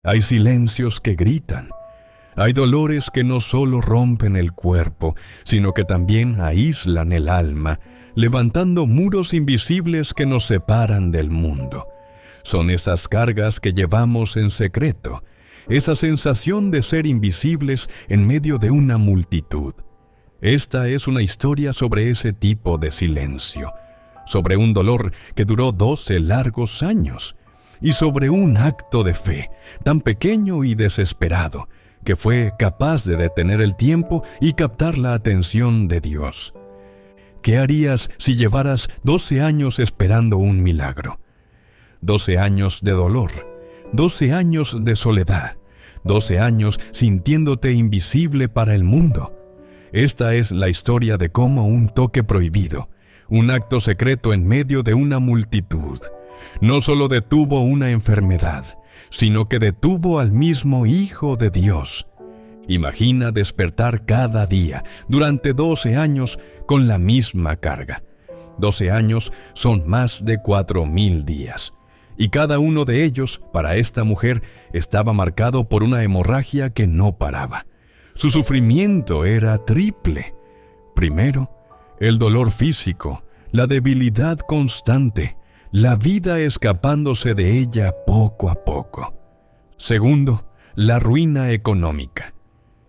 Hay silencios que gritan. Hay dolores que no solo rompen el cuerpo, sino que también aíslan el alma, levantando muros invisibles que nos separan del mundo. Son esas cargas que llevamos en secreto, esa sensación de ser invisibles en medio de una multitud. Esta es una historia sobre ese tipo de silencio, sobre un dolor que duró 12 largos años, y sobre un acto de fe tan pequeño y desesperado, que fue capaz de detener el tiempo y captar la atención de Dios. ¿Qué harías si llevaras 12 años esperando un milagro? 12 años de dolor, 12 años de soledad, 12 años sintiéndote invisible para el mundo. Esta es la historia de cómo un toque prohibido, un acto secreto en medio de una multitud, no solo detuvo una enfermedad, sino que detuvo al mismo Hijo de Dios. Imagina despertar cada día, durante 12 años, con la misma carga. 12 años son más de 4,000 días. Y cada uno de ellos, para esta mujer, estaba marcado por una hemorragia que no paraba. Su sufrimiento era triple. Primero, el dolor físico, la debilidad constante, la vida escapándose de ella poco a poco. Segundo, la ruina económica.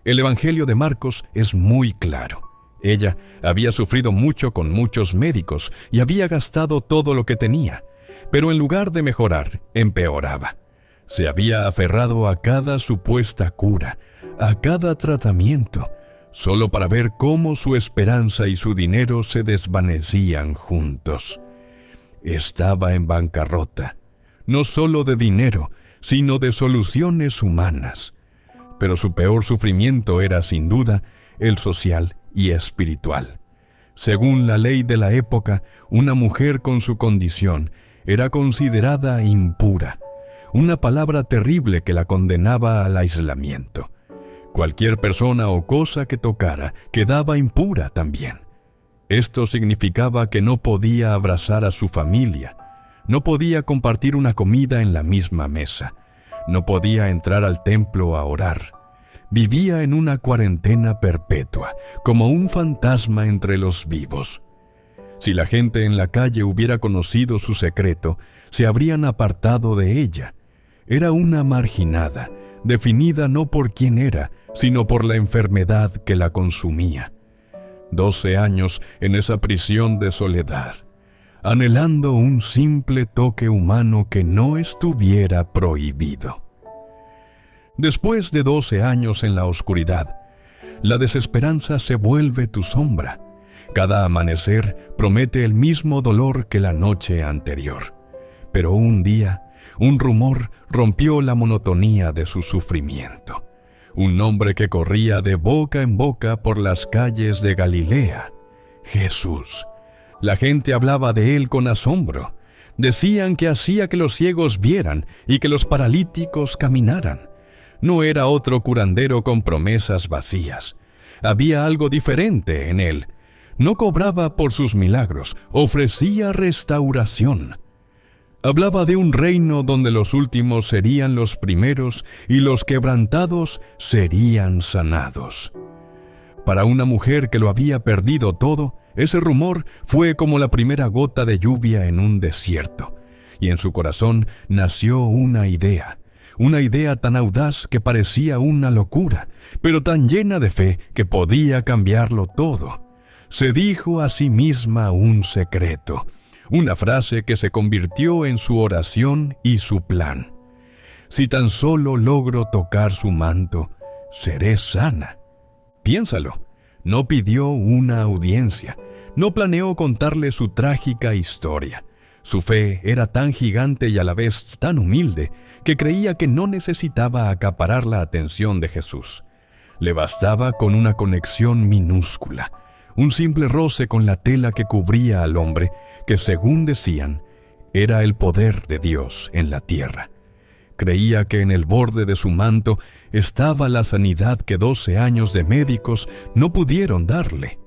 El Evangelio de Marcos es muy claro. Ella había sufrido mucho con muchos médicos y había gastado todo lo que tenía, pero en lugar de mejorar, empeoraba. Se había aferrado a cada supuesta cura, a cada tratamiento, solo para ver cómo su esperanza y su dinero se desvanecían juntos. Estaba en bancarrota, no solo de dinero, sino de soluciones humanas. Pero su peor sufrimiento era, sin duda, el social y espiritual. Según la ley de la época, una mujer con su condición era considerada impura, una palabra terrible que la condenaba al aislamiento. Cualquier persona o cosa que tocara quedaba impura también. Esto significaba que no podía abrazar a su familia, no podía compartir una comida en la misma mesa, no podía entrar al templo a orar. Vivía en una cuarentena perpetua, como un fantasma entre los vivos. Si la gente en la calle hubiera conocido su secreto, se habrían apartado de ella. Era una marginada, definida no por quién era, sino por la enfermedad que la consumía. 12 años en esa prisión de soledad, anhelando un simple toque humano que no estuviera prohibido. Después de 12 años en la oscuridad, la desesperanza se vuelve tu sombra. Cada amanecer promete el mismo dolor que la noche anterior. Pero un día, un rumor rompió la monotonía de su sufrimiento. Un nombre que corría de boca en boca por las calles de Galilea: Jesús. La gente hablaba de él con asombro. Decían que hacía que los ciegos vieran y que los paralíticos caminaran. No era otro curandero con promesas vacías. Había algo diferente en él. No cobraba por sus milagros, ofrecía restauración. Hablaba de un reino donde los últimos serían los primeros y los quebrantados serían sanados. Para una mujer que lo había perdido todo, ese rumor fue como la primera gota de lluvia en un desierto, y en su corazón nació una idea tan audaz que parecía una locura, pero tan llena de fe que podía cambiarlo todo. Se dijo a sí misma un secreto, una frase que se convirtió en su oración y su plan. Si tan solo logro tocar su manto, seré sana. Piénsalo, no pidió una audiencia, no planeó contarle su trágica historia. Su fe era tan gigante y a la vez tan humilde que creía que no necesitaba acaparar la atención de Jesús. Le bastaba con una conexión minúscula, un simple roce con la tela que cubría al hombre, que según decían, era el poder de Dios en la tierra. Creía que en el borde de su manto estaba la sanidad que 12 años de médicos no pudieron darle.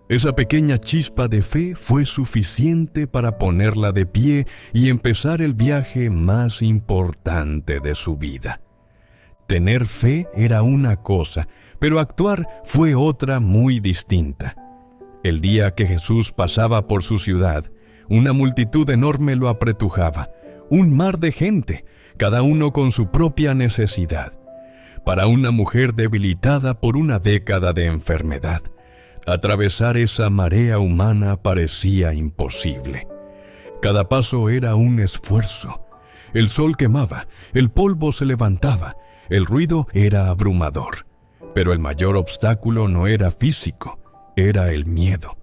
Esa pequeña chispa de fe fue suficiente para ponerla de pie y empezar el viaje más importante de su vida. Tener fe era una cosa, pero actuar fue otra muy distinta. El día que Jesús pasaba por su ciudad, una multitud enorme lo apretujaba, un mar de gente, cada uno con su propia necesidad. Para una mujer debilitada por una década de enfermedad, atravesar esa marea humana parecía imposible. Cada paso era un esfuerzo. El sol quemaba, el polvo se levantaba, el ruido era abrumador. Pero el mayor obstáculo no era físico, era el miedo.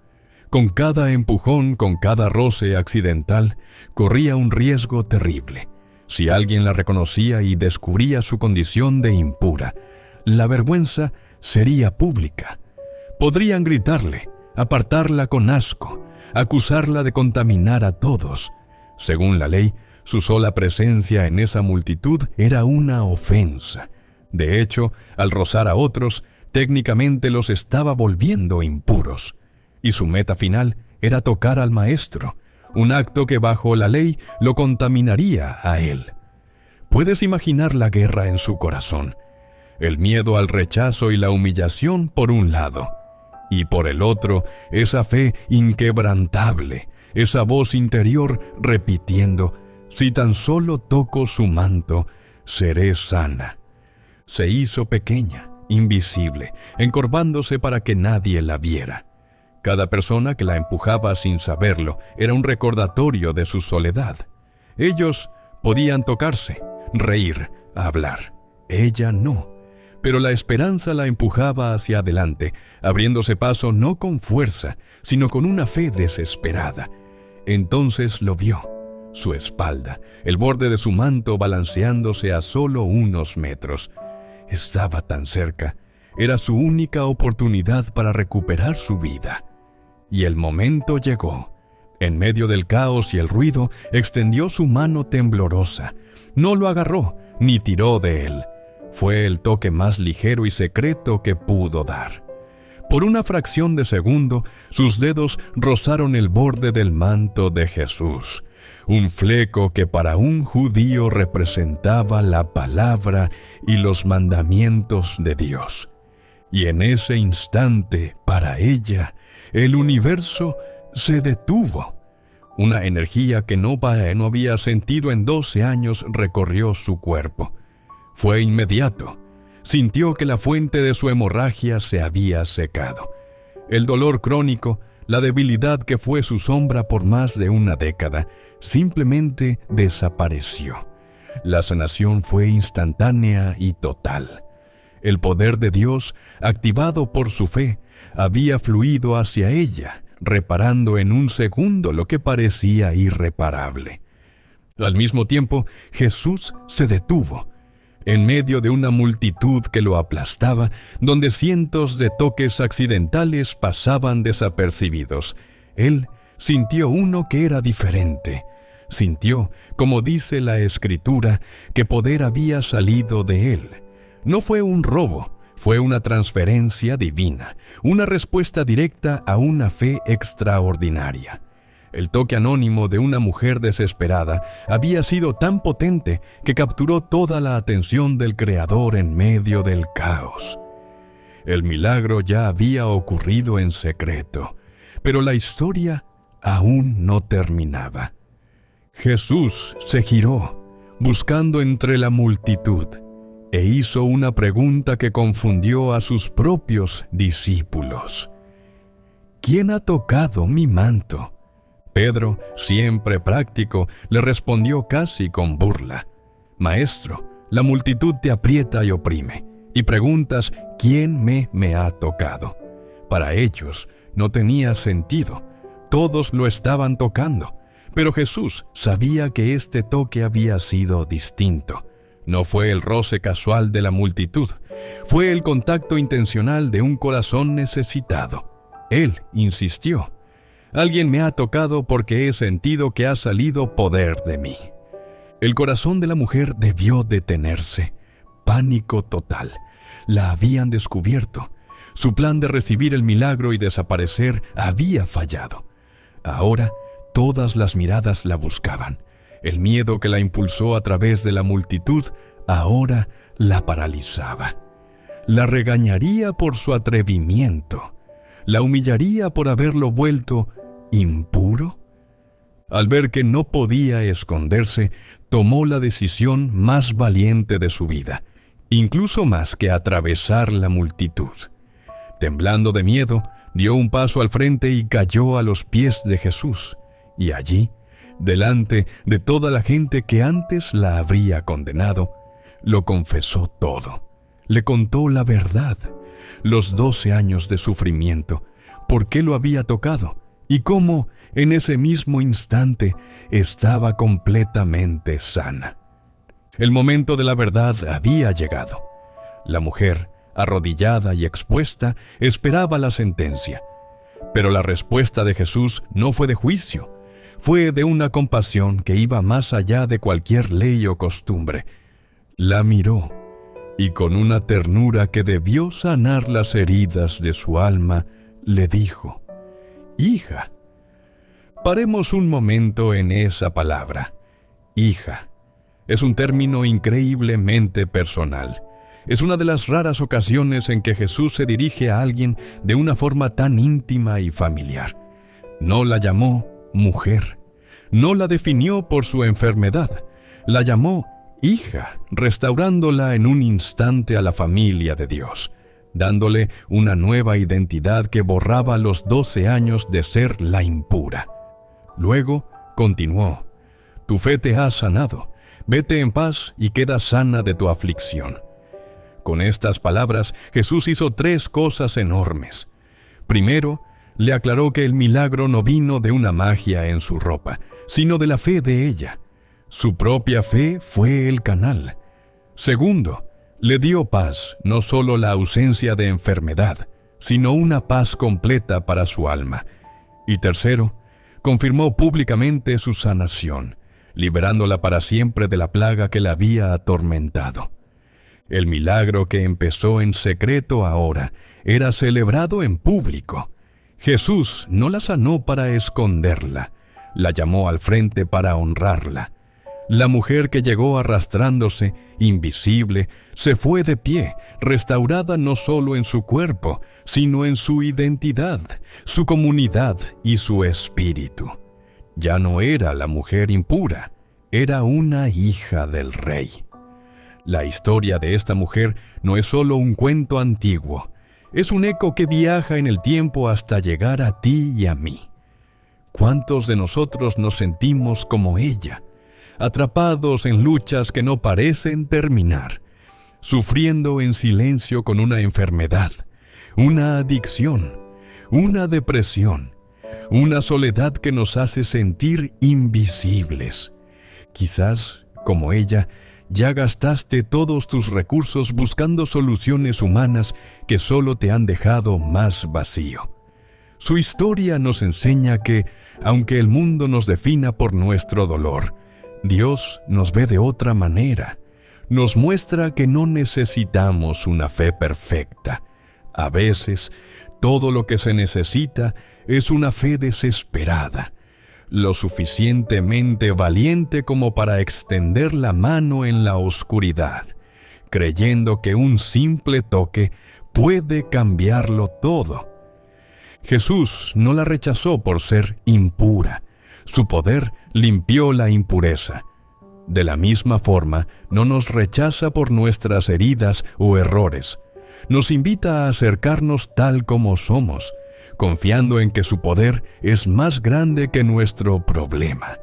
Con cada empujón, con cada roce accidental, corría un riesgo terrible. Si alguien la reconocía y descubría su condición de impura, la vergüenza sería pública. Podrían gritarle, apartarla con asco, acusarla de contaminar a todos. Según la ley, su sola presencia en esa multitud era una ofensa. De hecho, al rozar a otros, técnicamente los estaba volviendo impuros. Y su meta final era tocar al Maestro, un acto que bajo la ley lo contaminaría a él. Puedes imaginar la guerra en su corazón, el miedo al rechazo y la humillación por un lado, y por el otro, esa fe inquebrantable, esa voz interior repitiendo: si tan solo toco su manto, seré sana. Se hizo pequeña, invisible, encorvándose para que nadie la viera. Cada persona que la empujaba sin saberlo era un recordatorio de su soledad. Ellos podían tocarse, reír, hablar. Ella no. Pero la esperanza la empujaba hacia adelante, abriéndose paso no con fuerza, sino con una fe desesperada. Entonces lo vio. Su espalda, el borde de su manto balanceándose a solo unos metros. Estaba tan cerca. Era su única oportunidad para recuperar su vida. Y el momento llegó. En medio del caos y el ruido, extendió su mano temblorosa. No lo agarró, ni tiró de él. Fue el toque más ligero y secreto que pudo dar. Por una fracción de segundo, sus dedos rozaron el borde del manto de Jesús. Un fleco que para un judío representaba la palabra y los mandamientos de Dios. Y en ese instante, para ella, el universo se detuvo. Una energía que no había sentido en 12 años recorrió su cuerpo. Fue inmediato. Sintió que la fuente de su hemorragia se había secado. El dolor crónico, la debilidad que fue su sombra por más de una década, simplemente desapareció. La sanación fue instantánea y total. El poder de Dios, activado por su fe, había fluido hacia ella, reparando en un segundo lo que parecía irreparable. Al mismo tiempo, Jesús se detuvo. En medio de una multitud que lo aplastaba, donde cientos de toques accidentales pasaban desapercibidos, él sintió uno que era diferente. Sintió, como dice la Escritura, que poder había salido de él. No fue un robo, fue una transferencia divina, una respuesta directa a una fe extraordinaria. El toque anónimo de una mujer desesperada había sido tan potente que capturó toda la atención del Creador en medio del caos. El milagro ya había ocurrido en secreto, pero la historia aún no terminaba. Jesús se giró, buscando entre la multitud, e hizo una pregunta que confundió a sus propios discípulos. ¿Quién ha tocado mi manto? Pedro, siempre práctico, le respondió casi con burla. Maestro, la multitud te aprieta y oprime, y preguntas, ¿quién me ha tocado? Para ellos no tenía sentido, todos lo estaban tocando, pero Jesús sabía que este toque había sido distinto. No fue el roce casual de la multitud, fue el contacto intencional de un corazón necesitado. Él insistió. Alguien me ha tocado porque he sentido que ha salido poder de mí. El corazón de la mujer debió detenerse. Pánico total. La habían descubierto. Su plan de recibir el milagro y desaparecer había fallado. Ahora todas las miradas la buscaban. El miedo que la impulsó a través de la multitud ahora la paralizaba. La regañaría por su atrevimiento. La humillaría por haberlo vuelto impuro. Al ver que no podía esconderse, tomó la decisión más valiente de su vida, incluso más que atravesar la multitud. Temblando de miedo, dio un paso al frente y cayó a los pies de Jesús. Y allí, delante de toda la gente que antes la habría condenado, lo confesó todo. Le contó la verdad, los 12 años de sufrimiento, por qué lo había tocado y cómo en ese mismo instante estaba completamente sana. El momento de la verdad había llegado. La mujer, arrodillada y expuesta, esperaba la sentencia. Pero la respuesta de Jesús no fue de juicio, fue de una compasión que iba más allá de cualquier ley o costumbre. La miró y con una ternura que debió sanar las heridas de su alma, le dijo: «Hija». Paremos un momento en esa palabra. Hija. Es un término increíblemente personal. Es una de las raras ocasiones en que Jesús se dirige a alguien de una forma tan íntima y familiar. No la llamó mujer. No la definió por su enfermedad. La llamó hija, restaurándola en un instante a la familia de Dios, dándole una nueva identidad que borraba los 12 años de ser la impura. Luego continuó: «Tu fe te ha sanado. Vete en paz y queda sana de tu aflicción». Con estas palabras, Jesús hizo 3 cosas enormes. Primero, le aclaró que el milagro no vino de una magia en su ropa, sino de la fe de ella. Su propia fe fue el canal. Segundo, le dio paz, no solo la ausencia de enfermedad, sino una paz completa para su alma. Y tercero, confirmó públicamente su sanación, liberándola para siempre de la plaga que la había atormentado. El milagro que empezó en secreto ahora era celebrado en público. Jesús no la sanó para esconderla, la llamó al frente para honrarla. La mujer que llegó arrastrándose, invisible, se fue de pie, restaurada no solo en su cuerpo, sino en su identidad, su comunidad y su espíritu. Ya no era la mujer impura, era una hija del Rey. La historia de esta mujer no es solo un cuento antiguo, es un eco que viaja en el tiempo hasta llegar a ti y a mí. ¿Cuántos de nosotros nos sentimos como ella? Atrapados en luchas que no parecen terminar, sufriendo en silencio con una enfermedad, una adicción, una depresión, una soledad que nos hace sentir invisibles. Quizás, como ella, ya gastaste todos tus recursos buscando soluciones humanas que solo te han dejado más vacío. Su historia nos enseña que, aunque el mundo nos defina por nuestro dolor, Dios nos ve de otra manera. Nos muestra que no necesitamos una fe perfecta. A veces, todo lo que se necesita es una fe desesperada, lo suficientemente valiente como para extender la mano en la oscuridad, creyendo que un simple toque puede cambiarlo todo. Jesús no la rechazó por ser impura. Su poder limpió la impureza. De la misma forma, no nos rechaza por nuestras heridas o errores. Nos invita a acercarnos tal como somos, confiando en que su poder es más grande que nuestro problema.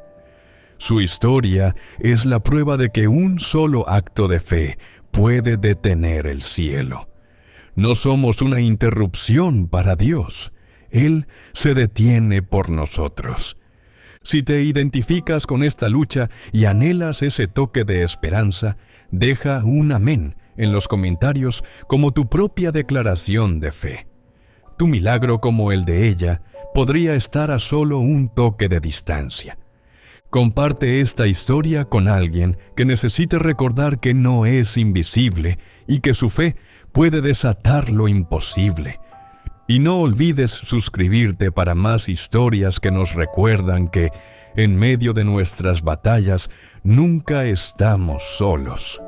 Su historia es la prueba de que un solo acto de fe puede detener el cielo. No somos una interrupción para Dios. Él se detiene por nosotros. Si te identificas con esta lucha y anhelas ese toque de esperanza, deja un amén en los comentarios como tu propia declaración de fe. Tu milagro, como el de ella, podría estar a solo un toque de distancia. Comparte esta historia con alguien que necesite recordar que no es invisible y que su fe puede desatar lo imposible. Y no olvides suscribirte para más historias que nos recuerdan que, en medio de nuestras batallas, nunca estamos solos.